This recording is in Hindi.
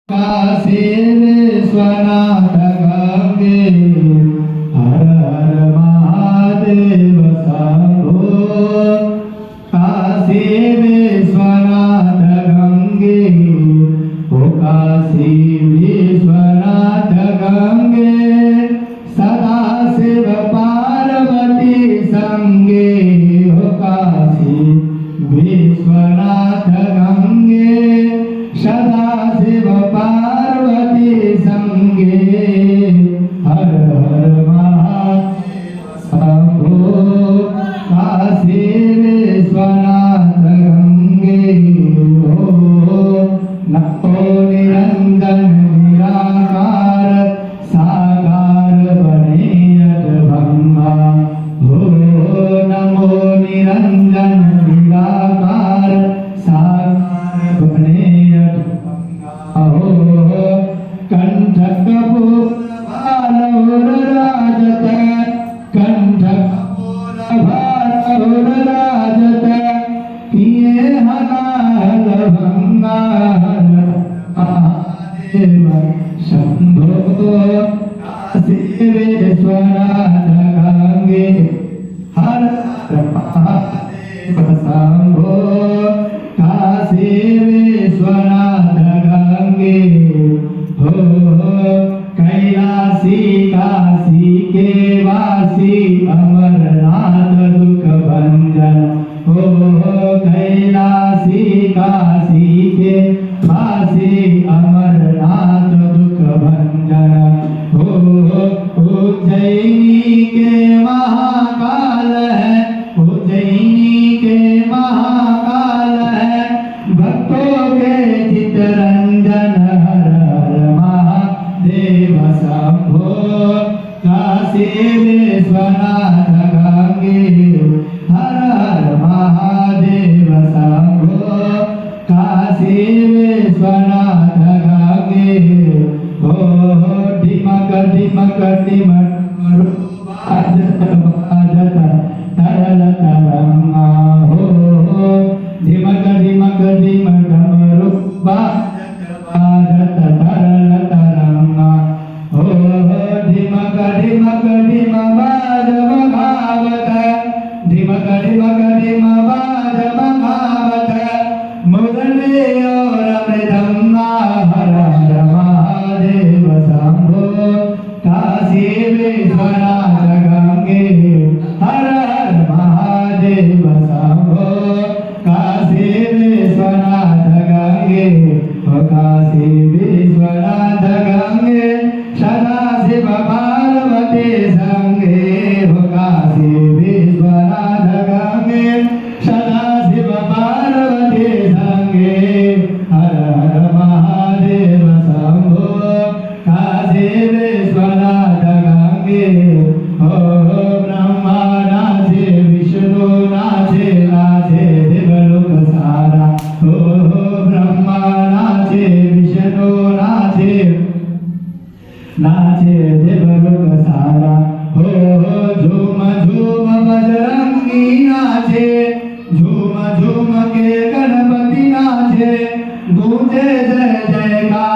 काशी विश्वनाथ गंगे हर हर महादेव शंभो। काशी विश्वनाथ गंगे ओ काशी विश्वनाथ गंगे सदा शिव पार्वती संगे ओ काशी विश्वनाथ गंगे सदा शिव पार्वती संगे हर हर महादेव शंभो। काशी विश्वनाथ गंगे हो नमो निरंजन निराकार साकार बने अडभंगा हो नमो निरंजन निराकार साकार बने अहो कंठ कपूर भालौर राजत कंठ कपूर भालौर राजत किए हनाल भंगा महादेव शंभो। काशी विश्वनाथ गंगे हर हर महादेव शंभो। काशी विश्वनाथ गंगे हो कैलासी काशी के वासी अमरनाथ दुख भंजन हो कैलासी काशी के वासी अमरनाथ दुख भंजन हो। उज्जैनी के महाकाल है उज्जैनी के महाकाल है भक्तों के चितरंजन हर हर महादेव शंभो। काशी विश्वनाथ गंगे हर हर महादेव शंभो। काशी विश्वनाथ गंगे हो ढिमक ढिमक ढिमक बाजत बाजत तरल तरंगा हो ढिमक ढिमक ढिमक डमरू बाजत बाजत तरल तरंगा हो ढिमक ढिमक ढिम बाज बघावत ढिमक ढिमक ढिम बाज बघावत मुरली और मृदंगा हर हर महादेव शंभो। काशी विश्वनाथ गंगे हर हर महादेव शंभो। काशी विश्वनाथ गंगे हो काशी विश्वनाथ गंगे सदा शिव पार्वती संगे हो काशी विश्वनाथ गंगे सदा शिव पार्वती संगे हर हर महादेव शंभो। काशी विश्वनाथ गंगे हो ब्रह्मा नाचे विष्णु नाचे नाचे देवलोक सारा हो ब्रह्मा नाचे विष्णु नाचे नाचे देवलोक सारा हो झूम झूम बजरंगी नाचे झूम झूम के गणपति नाचे गूंजे जय जयकार